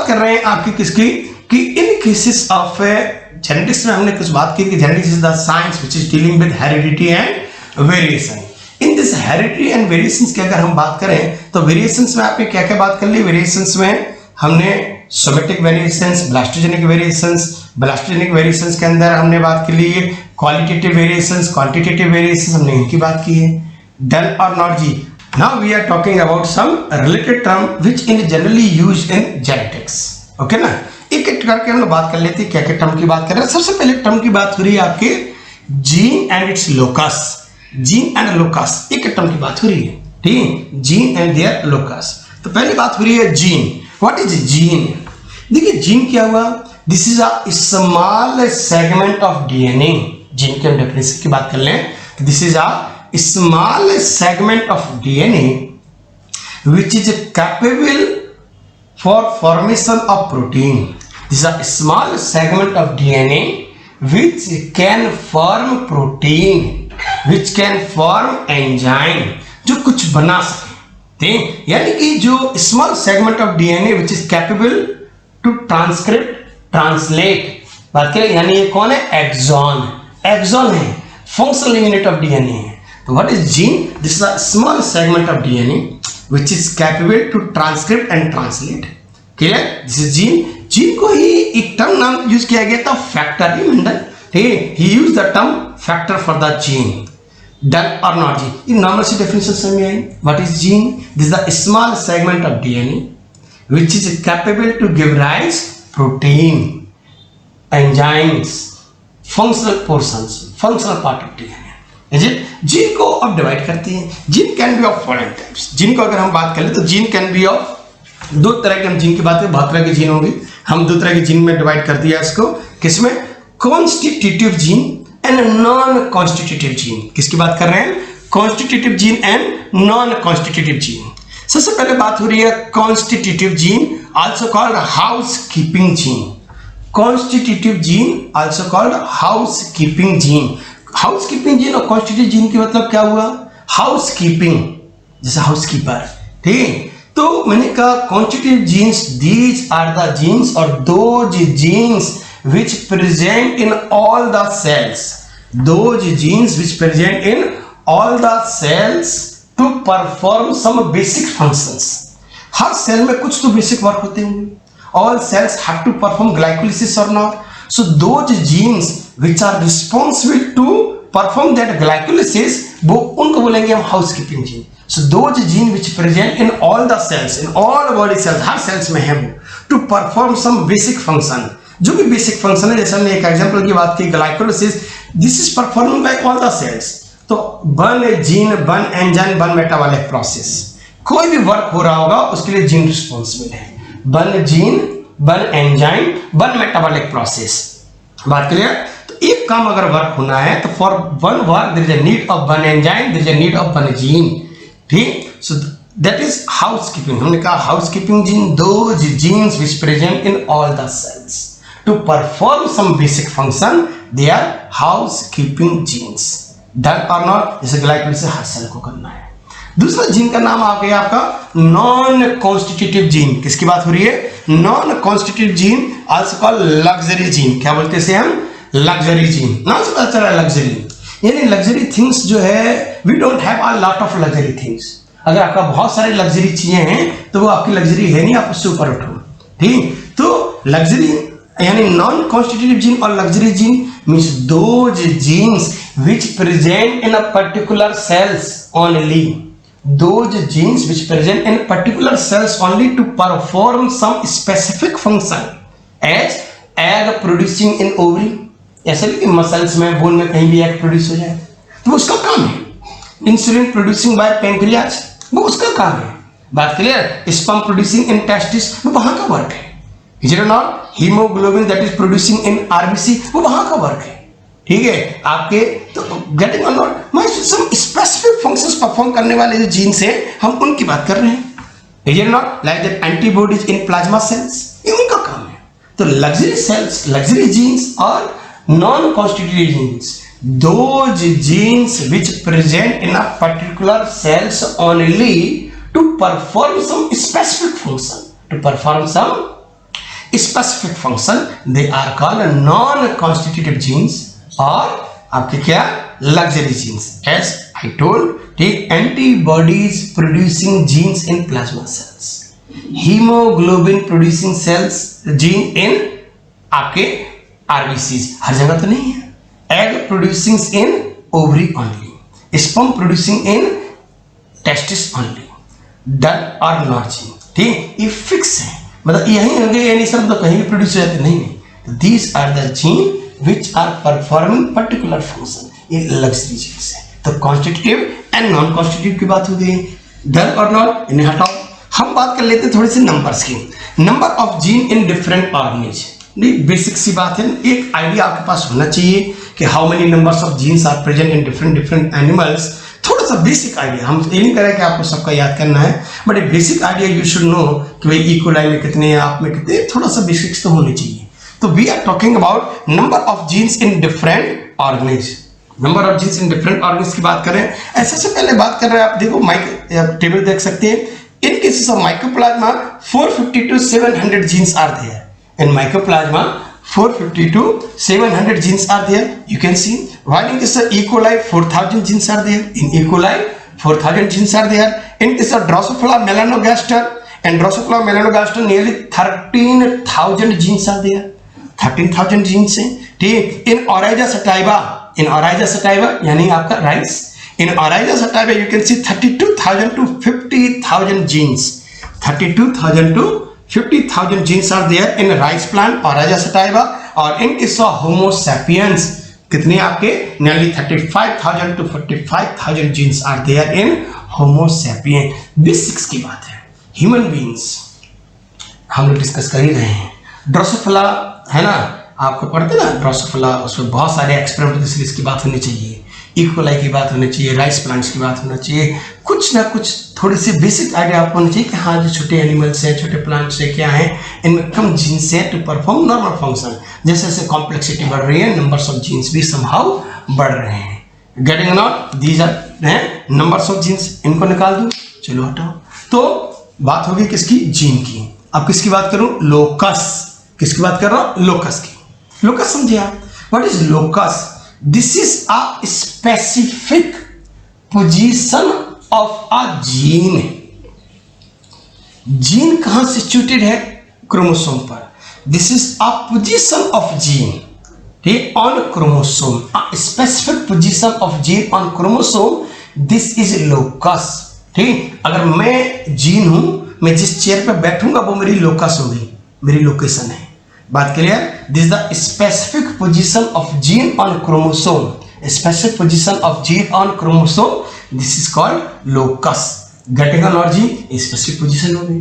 कर रहे हैं आपकी किसकी, कि इन केसेस ऑफ जेनेटिक्स में हमने कुछ बात की कि genetics is the science which is dealing with heredity and variation. In this heredity and variations की अगर हम बात करें तो वेरिएशंस में आपने क्या क्या बात कर ली। वेरिएशंस में हमने somatic variations, blastogenic variations, blastogenic variations के अंदर हमने बात की ली क्वालिटेटिव वेरिएशंस, क्वांटिटेटिव वेरिएशंस, हमने इनकी बात की है। डन और नॉट जी। Now we are talking about some related term which in generally used in genetics. Okay ना, एक एक करके हम लोग बात कर लेते हैं क्या क्या टर्म की बात कर रहे हैं। सबसे पहले टर्म की बात हो रही है आपके gene and it's locus. Gene and locus एक टर्म की बात हो रही है, ठीक है, जीन एंड देयर लोकस। तो पहली बात हो रही है जीन। What is gene? देखिए जीन क्या हुआ, this is a small segment of DNA. Gene की हम डेफिनेशन की बात कर लें, this is a small segment of DNA which is capable for formation of protein. This is a small segment of DNA which can form protein, which can form enzyme, जो कुछ बना सकते हैं। यानी कि जो small segment of DNA which is capable to transcript, translate बात करें, यानी ये कौन है, एक्सॉन। एक्सॉन है, फंक्शनल यूनिट ऑफ डीएनए है। तो what is gene? This is a small segment of DNA which is capable to transcript and translate. Clear? This is gene. Gene को ही एक टर्म नाम यूज किया गया था, फैक्टर। ही मंडल, ठीक है, he used the term factor for the gene. Done or not जी? इन नॉर्मल सी डेफिनेशन समझ में आई। What is gene? This is the small segment of DNA which is capable to give rise protein, enzymes, functional portions, functional part of DNA. Gene को अब divide करते हैं। Gene can be of following types. Gene को अगर हम बात करें तो जीन कैन बी ऑफ दो तरह के, हम जीन की बात करें, बहुत तरह के जीन होंगे। हम दो तरह के जीन में डिवाइड कर दिया इसको, किसमें, constitutive gene and non constitutive gene. किसकी बात कर रहे हैं, constitutive gene and non constitutive gene. सबसे पहले बात हो रही है constitutive gene, also called house keeping gene. Constitutive gene also called house keeping gene. House keeping gene और कॉन्स्टिट्यूटिव जीन की मतलब क्या हुआ, हाउस कीपिंग जैसे हाउस कीपर, ठीक है। तो मैंने कहा constitutive genes, these are the genes और those jeans which present in all the cells, those genes which present in all the cells to perform some basic functions. Her cell में कुछ तो basic work होते होंगे। All cells have to perform glycolysis or not? So those genes which are responsible to perform that glycolysis, वो उनको बोलेंगे हम housekeeping gene. So those genes which present in all the cells, in all body cells, her cells में है वो, to perform some basic function, जो भी basic function है। जैसे हमने एक एग्जांपल की बात की glycolysis, this is perform by all the cells. तो one gene, one enzyme, one metabolic process, कोई भी वर्क हो रहा होगा उसके लिए जीन रिस्पॉन्सिबल है। One gene, one enzyme, one metabolic process. बात क्लियर? तो एक काम अगर वर्क होना है तो for one work there is a need of one enzyme, there is a need of one gene, ठीक। So that is housekeeping. हमने कहा housekeeping gene, those genes which present in all the cells to perform some basic function, they are housekeeping genes. Done or not? जैसे glycolysis हर cell को करना है। दूसरा gene का नाम आ गया आपका नॉन कॉन्स्टिट्यूटिव जीन। किसकी बात हो रही है, non constitutive gene, also called luxury gene. क्या बोलते हैं हम, लग्जरी जीन। नाम से पता चला लग्जरी, यानी लग्जरी थिंग्स जो है, we don't have a lot of luxury things. अगर आपका बहुत सारे लग्जरी चीजें हैं तो वो आपकी लग्जरी है नहीं, आप उससे ऊपर उठो, ठीक। तो लग्जरी यानी नॉन कॉन्स्टिट्यूटिव जीन और luxury gene means those genes which present in a particular cells only, those genes which present in particular cells only to perform some specific function as egg producing in ovary. ऐसे कि muscles में, bone में कहीं भी egg produce हो जाए तो उसका काम है। इंसुलिन प्रोड्यूसिंग बाय पेंक्रियाज, वो उसका काम है। बात clear? Sperm producing in testis, वो वहां का वर्क है। Is it not? Haemoglobin that is producing in RBC, वो वहां का वर्क है, ठीक है आपके। तो गेटिंग और नॉट मैं सम स्पेसिफिक फंक्शंस परफॉर्म करने वाले जो जीन्स हैं हम उनकी बात कर रहे हैं। Is it not? Like that antibodies in plasma cells, ये उनका काम है। तो लग्जरी सेल्स, लग्जरी जीन्स और non constitutive genes, those genes which present in a particular cells only to perform some specific function, to perform some specific function, they are called non constitutive genes, और आपके क्या luxury genes. As I told, ठीक, antibodies producing genes in plasma cells, haemoglobin producing cells gene in आपके RBCs, हर जगह तो नहीं है। Egg producing in ovary only, sperm producing in testis only, done और नॉट जीन, ठीक, ये फिक्स है, मतलब यही होंगे, ये नहीं सब तो कहीं भी प्रोड्यूस हो जाते नहीं। These are the gene which are performing particular function, ये लग्जरी जीन्स है। तो कॉन्स्टिट्यूटिव एंड नॉन कॉन्स्टिट्यूटिव की बात हो गई, डन और नॉट इन्हें हटाओ। हम बात कर लेते हैं थोड़ी सी नंबर्स की। Number of gene in different organisms, basic सी बात है, एक आइडिया आपके पास होना चाहिए कि how many numbers of genes are present in different animals. थोड़ा सा बेसिक आइडिया, हम ये नहीं कह रहे कि आपको सबका याद करना है, बट एक basic idea you should know कि भाई इकोलाई में कितने, आप में कितने, थोड़ा सा बेसिक्स तो होने चाहिए। तो we are talking about number of genes in different organisms. Number of genes in different organisms की बात करें, ऐसे से पहले बात कर रहे हैं, आप देखो टेबल देख सकते हैं। इन cases of mycoplasma 450 to 700 genes are there. In mycoplasma 450 to 700 genes are there. You can see. While in case of E. coli 4000 genes are there. In E. coli 4000 genes are there. In case of Drosophila melanogaster and Drosophila melanogaster nearly 13,000 genes are there. 13,000 genes हैं, ठीक। In Oryza sativa यानी आपका rice, in Oryza sativa you can see 32,000 to 50,000 genes. 32,000 to 50,000 genes are there in rice plant Oryza sativa, और in case of Homo sapiens कितने आपके nearly 35,000 to 45,000 genes are there in Homo sapiens। Basics की बात है, human beings हम लोग discuss कर ही रहे हैं। ड्रोसोफिला है ना, आपको पढ़ते ना ड्रोसोफिला, उसमें बहुत सारे एक्सपेरिमेंटल सीरीज की बात होनी चाहिए, इकोलाई की बात होनी चाहिए, राइस प्लांट्स की बात होना चाहिए, कुछ ना कुछ थोड़ी सी बेसिक आइडिया आपको होनी चाहिए कि हाँ जो छोटे एनिमल्स हैं, छोटे प्लांट्स हैं, क्या हैं, इनमें कम जीन्स हैं टू परफॉर्म नॉर्मल फंक्शन। जैसे जैसे कॉम्प्लेक्सिटी बढ़ रही है, नंबर्स ऑफ जीन्स भी समहाउ बढ़ रहे हैं। Getting not, these are numbers of genes, इनको निकाल दो, चलो हटाओ। तो बात होगी किसकी, जीन की। अब किसकी बात करूं, लोकस, किसकी बात कर रहा हूं, लोकस की। लोकस समझे आप, what is locus? This is a specific position of a gene. Gene कहां सिचुएटेड है, क्रोमोसोम पर। This is a position of gene, ठीक, on chromosome, a specific position of gene on chromosome. This is locus, ठीक। अगर मैं gene हूं, मैं जिस चेयर पे बैठूंगा वो मेरी लोकस होगी, मेरी लोकेशन है। बात clear? This is the specific position of gene on chromosome, specific position of gene on chromosome, this is called locus. Getting not जी, स्पेसिफिक पोजीशन हो गई।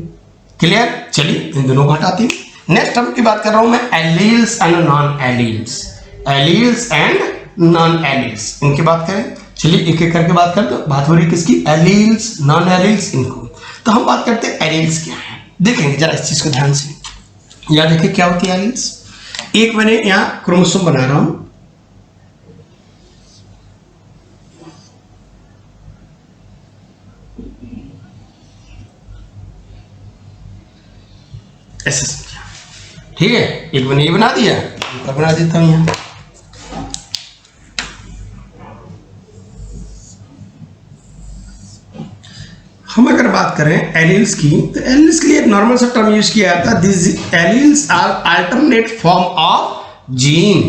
क्लियर? चलिए इन दोनों को हटाते हैं। नेक्स्ट टर्म की बात कर रहा हूं मैं, alleles and non alleles. Alleles and non alleles, इनकी बात करें, चलिए एक एक करके बात करते हैं। बात हो रही है किसकी, एलील्स, नॉन एलील्स, इनको। तो हम बात करते हैं एलील्स क्या है, देखेंगे जरा इस चीज को ध्यान से। यहां देखिए क्या होती है एलील्स। एक मैंने यहां क्रोमोसोम बना रहा हूं, ऐसे समझा, ठीक है। एक मैंने ये बना दिया, बना देता हूं यहां। हम अगर बात करें एलील्स की, तो एलील्स के लिए एक नॉर्मल सा टर्म यूज किया जाता है, this alleles are alternate form of gene.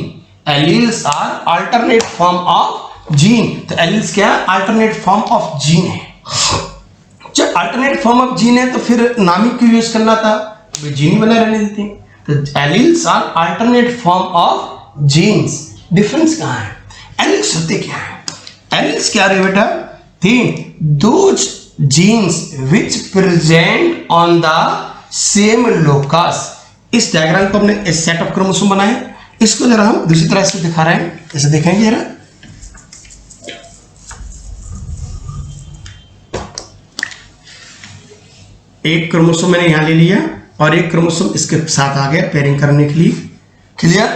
Alleles are alternate form of gene. तो एलील्स क्या है, अल्टरनेट फॉर्म ऑफ जीन है। जब अल्टरनेट फॉर्म ऑफ जीन है तो फिर नाम ही क्यों यूज करना था, जीन ही बना रहने देते हैं। तो alleles are alternate form of genes. Difference कहाँ है, एलील्स होते क्या है, एलील्स क्या रहे बेटा, थी those genes which present on the same locus। इस डायग्राम को हमने इस सेट ऑफ क्रोमोसोम बनाए, इसको जरा हम दूसरी तरह से दिखा रहे हैं, ऐसे देखेंगे जरा। एक क्रोमोसोम मैंने यहां ले लिया और एक क्रोमोसोम इसके साथ आ गया पेयरिंग करने के लिए। क्लियर?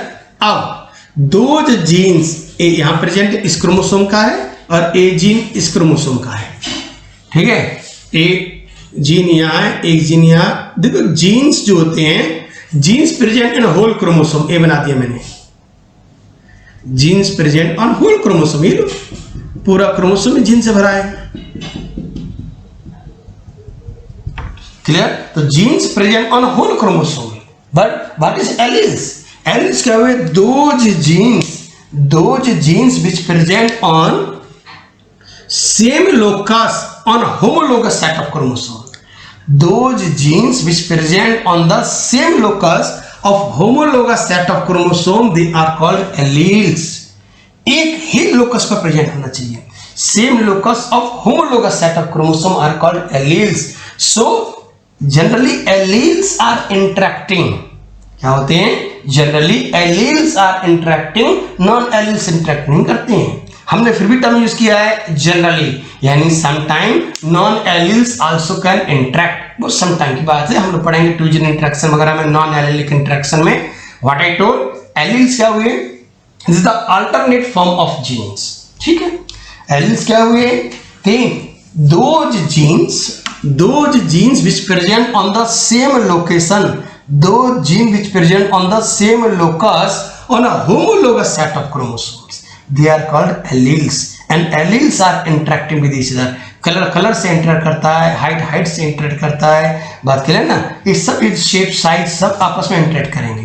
अब दो जो जीन्स यहां प्रेजेंट इस क्रोमोसोम का है और ए जीन इस क्रोमोसोम का है, ठीक है। एक जीन यहाँ है, एक जीन यहाँ। देखो जीन्स जो होते हैं genes present in whole chromosome, ये बना दिया मैंने, genes present on whole chromosome, ये लो पूरा क्रोमोसोम में जीन से भरा है, क्लियर। तो genes present on whole chromosome, but what is alleles? Alleles क्या हुए? Those genes which present on same locus on homologous set of chromosome. Those genes which present on the same locus of homologous set of chromosome, they are called alleles. एक ही locus पर present होना चाहिए. Same locus of homologous set of chromosome are called alleles. So generally alleles are interacting. क्या होते हैं? Generally alleles are interacting, non-alleles interact नहीं करते हैं. हमने फिर भी टर्म यूज किया है जनरली, यानी sometime non alleles also can interact, वो समटाइम की बात है, हम लोग पढ़ेंगे टू जीन इंटरेक्शन वगैरह में, नॉन एलिलिक इंटरेक्शन में. व्हाट आई टोल्ड, एलिल्स क्या हुए? This is the alternate form of genes, ठीक है. एलिल्स क्या हुए? Those genes which present on the same location, those gene which present on the same locus on a homologous set of chromosomes, they are called alleles, and alleles are interacting with each other. Colour से interact करता है, height से interact करता है, बात करें ना, ये सब शेप साइज सब आपस में इंटरेक्ट करेंगे.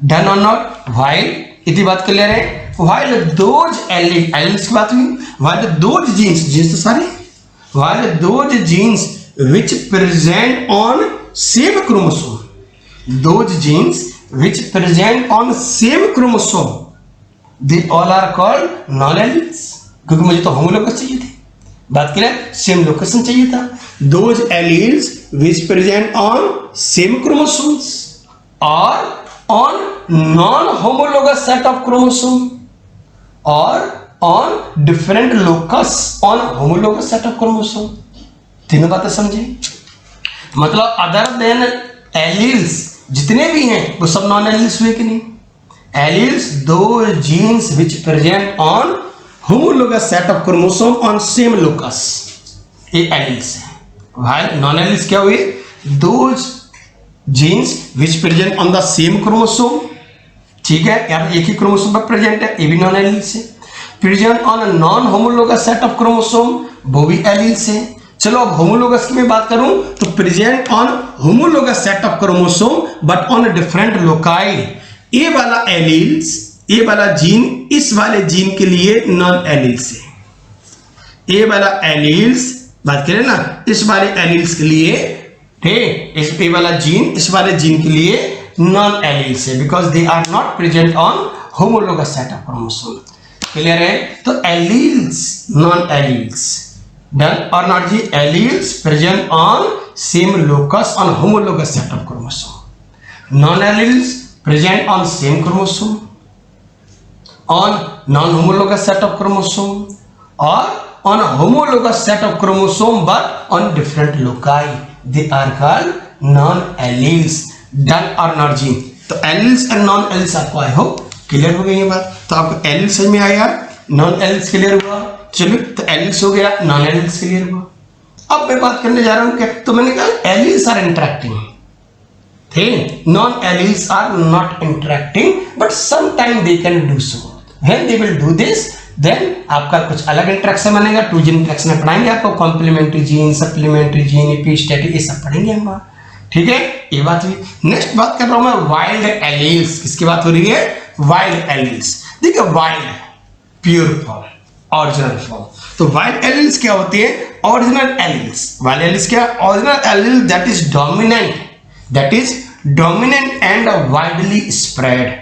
डन और नॉट? व्हाइल इतनी बात कर ले रहे हैं. व्हाइल दोज एलील्स की बात हुई, व्हाइल दोज जीन्स तो सारे, while those genes which present on same chromosome, those genes which present on same chromosome, they all are called non-alleles, क्योंकि मुझे तो होमोलोगस चाहिए थे, बात करें सेम लोकेशन चाहिए था. those alleles which present on same chromosomes or on non-homologous set of chromosome or on different locus on homologous set of chromosome. तीनों बातें समझे? मतलब अदर देन एलील्स जितने भी हैं वो सब नॉन एलील्स हुए कि नहीं? Alleles, those genes which present on homologous set of chromosome on same locus, ये alleles है. While non-alleles क्या हुए? Those genes which present on the same chromosome, ठीक है, यार एक ही क्रोमोसोम पर प्रेजेंट है, ये भी नॉन एलील्स है. Present on a non homologous set of chromosome, वो भी एलील्स है. चलो अब होमोलोगस की मैं बात करूं तो present on homologous set of chromosome but on different loci. ये वाला एलील्स, ये वाला जीन इस वाले जीन के लिए नॉन एलील्स है. ये वाला एलील्स बात करें ना, इस वाले एलील्स के लिए, ठीक, ये वाला जीन इस वाले जीन के लिए नॉन एलील्स है, because they are not present on homologous set of chromosome. Clear है? तो एलील्स, नॉन एलील्स, डन और नॉट जी? Alleles present on same locus on homologous set of chromosome, non alleles present on same chromosome on non-homologous set of chromosome or on a homologous set of chromosome but on different loci, they are called non-alleles. Done or not जी? तो alleles and non-alleles आपको I hope clear हो गई ये बात. तो आपको alleles समझ में आया, non-alleles क्लियर हुआ. चलो तो alleles हो गया, non-alleles क्लियर हुआ. अब मैं बात करने जा रहा हूँ क्या, तो मैंने कहा alleles are interacting, non-alleles are not interacting but sometime they can do so. When they will do this, then आपका कुछ अलग इंटरेक्शन बनेगा. टू जीन इंटरेक्शन में पढ़ाएंगे आपको, complementary gene, supplementary gene, epistatic, ये सब पढ़ेंगे हम, ठीक है. ये बात हुई. नेक्स्ट बात कर रहा हूं मैं वाइल्ड एलील्स. किसकी बात हो रही है? Wild alleles. देखिए wild, pure form, original form. तो वाइल्ड एलील्स क्या होती है? Original alleles. वाइल्ड एलील्स क्या? Original allele that is dominant, that is dominant and widely spread.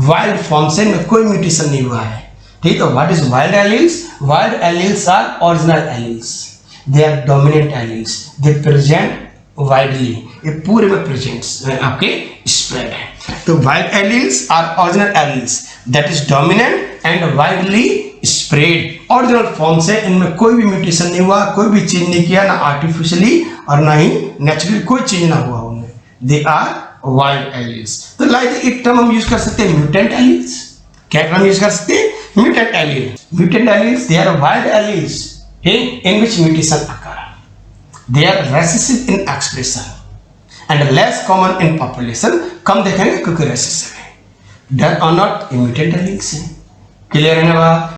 Wild form से में कोई म्यूटेशन नहीं हुआ है, ठीक है. What is wild alleles? Wild alleles are original alleles, they are dominant alleles, they present widely, ये पूरे में प्रेजेंट आपके स्प्रेड है. तो wild alleles are original alleles that is dominant and widely spread. Original form से इनमें कोई भी म्यूटेशन नहीं हुआ, कोई भी चेंज नहीं किया, ना आर्टिफिशियली और ना ही नेचुरली कोई चेंज ना हुआ उनमें. They are wild alleles. तो लाइक एक टर्म हम यूज कर सकते हैं म्यूटेंट एलील्स. क्या टर्म यूज कर सकते हैं? Mutant allele. Mutant alleles they are wild alleles in which mutation occur. They are recessive in expression and less common in population, कम देखेंगे क्योंकि रेसेसिव है। डर और नॉट इमिटेड लिंक्स है। क्लियर है ना बात?